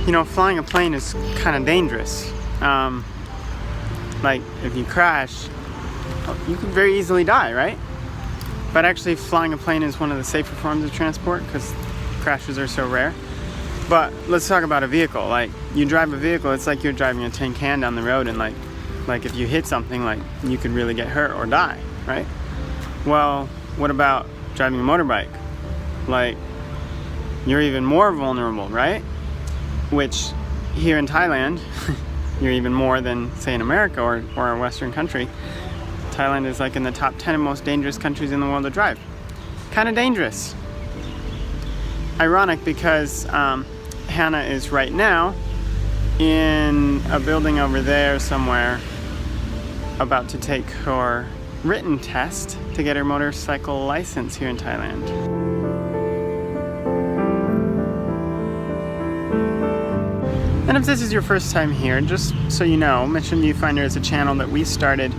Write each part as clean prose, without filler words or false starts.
You know, flying a plane is kind of dangerous. Like if you crash, you could very easily die, right? But actually flying a plane is one of the safer forms of transport because crashes are so rare. But let's talk about a vehicle. Like you drive a vehicle, it's like you're driving a tin can down the road, and like if you hit something, like you could really get hurt or die, right? Well, what about driving a motorbike? Like you're even more vulnerable, right? Which here in Thailand, you're even more than say in America or a Western country. Thailand is like in the top 10 most dangerous countries in the world to drive. Kind of dangerous. Ironic because Hannah is right now in a building over there somewhere about to take her written test to get her motorcycle license here in Thailand. And if this is your first time here, just so you know, Mission Viewfinder is a channel that we started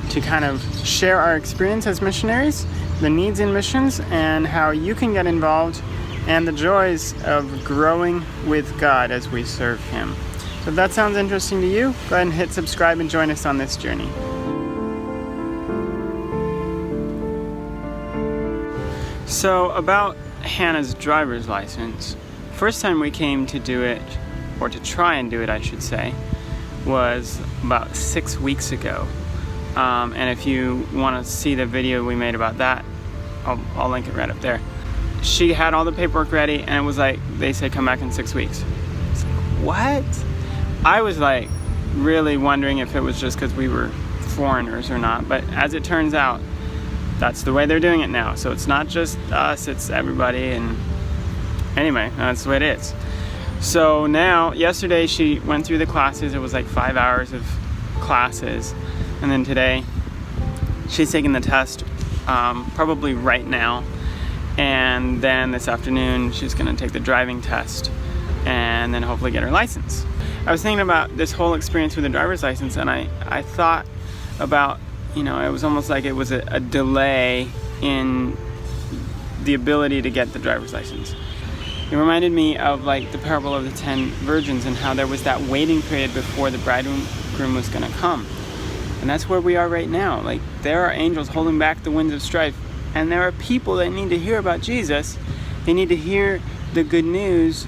to kind of share our experience as missionaries, the needs in missions, and how you can get involved, and the joys of growing with God as we serve Him. So if that sounds interesting to you, go ahead and hit subscribe and join us on this journey. So about Hannah's driver's license, first time we came to do it, or to try and do it I should say, was about 6 weeks ago. And if you want to see the video we made about that, I'll link it right up there. She had all the paperwork ready, and it was like, they said come back in 6 weeks. It's like, what? I was like really wondering if it was just because we were foreigners or not, but as it turns out, that's the way they're doing it now. So it's not just us, it's everybody, and anyway, that's the way it is. So now, yesterday she went through the classes. It was like 5 hours of classes, and then today she's taking the test probably right now, and then this afternoon she's gonna take the driving test and then hopefully get her license. I was thinking about this whole experience with the driver's license, and I thought about, you know, it was almost like it was a delay in the ability to get the driver's license. It reminded me of like the parable of the 10 virgins and how there was that waiting period before the bridegroom was gonna come. And that's where we are right now. Like there are angels holding back the winds of strife, and there are people that need to hear about Jesus. They need to hear the good news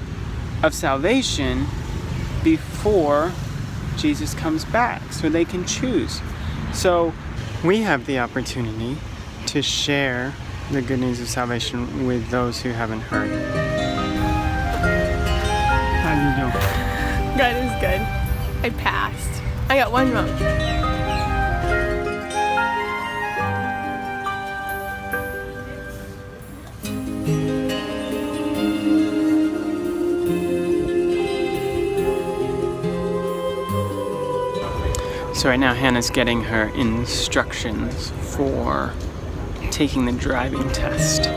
of salvation before Jesus comes back, so they can choose. So we have the opportunity to share the good news of salvation with those who haven't heard. How do you do? God is good. I passed. I got one wrong. So right now Hannah's getting her instructions for taking the driving test.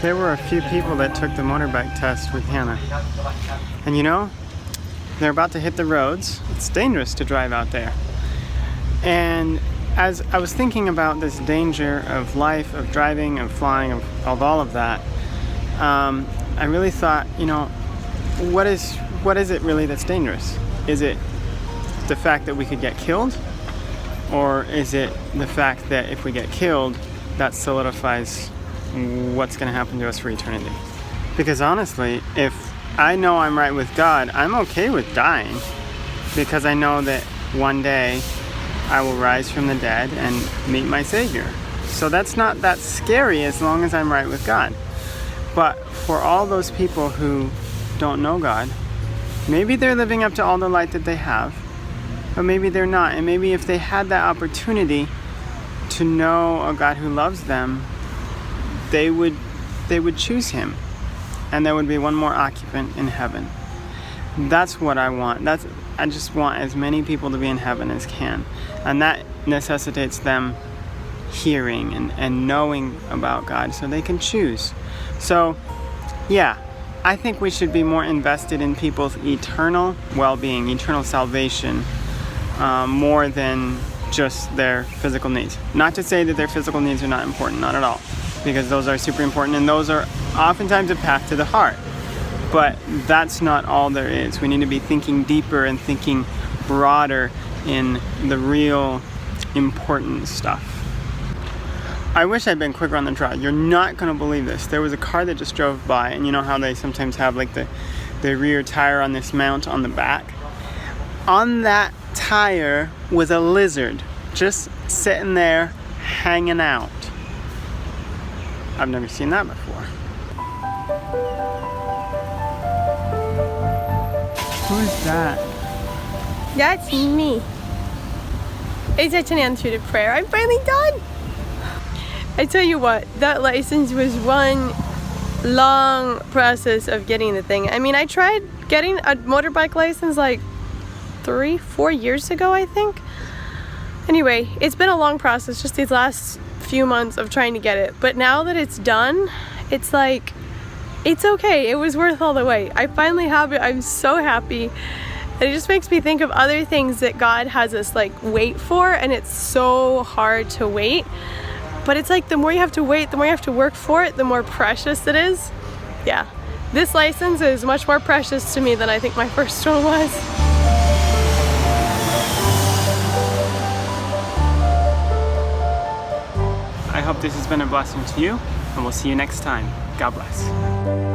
There were a few people that took the motorbike test with Hannah. And you know, they're about to hit the roads. It's dangerous to drive out there. And as I was thinking about this danger of life, of driving, of flying, of all of that, I really thought, you know, what is it really that's dangerous? Is it the fact that we could get killed? Or is it the fact that if we get killed, that solidifies what's going to happen to us for eternity? Because honestly, if I know I'm right with God, I'm okay with dying, because I know that one day I will rise from the dead and meet my Savior. So that's not that scary as long as I'm right with God. But for all those people who don't know God, maybe they're living up to all the light that they have, but maybe they're not. And maybe if they had that opportunity to know a God who loves them, they would choose Him. and there would be one more occupant in heaven. That's what I want. I just want as many people to be in heaven as can. And that necessitates them hearing and knowing about God so they can choose. So, yeah, I think we should be more invested in people's eternal well-being, eternal salvation, more than just their physical needs. Not to say that their physical needs are not important, not at all, because those are super important and those are oftentimes a path to the heart. But that's not all there is. We need to be thinking deeper and thinking broader in the real important stuff. I wish I'd been quicker on the draw. You're not gonna believe this. There was a car that just drove by, and you know how they sometimes have like the rear tire on this mount on the back? On that tire was a lizard just sitting there hanging out. I've never seen that before. Who is that? That's me. It's such an answer to prayer. I'm finally done. I tell you what, that license was one long process of getting the thing. I mean, I tried getting a motorbike license like 3-4 years ago, I think. Anyway, it's been a long process just these last few months of trying to get it. But now that it's done, it's like, it's okay. It was worth all the wait. I finally have it. I'm so happy. And it just makes me think of other things that God has us like wait for, and it's so hard to wait. But it's like the more you have to wait, the more you have to work for it, the more precious it is. Yeah, this license is much more precious to me than I think my first one was. I hope this has been a blessing to you, and we'll see you next time. God bless.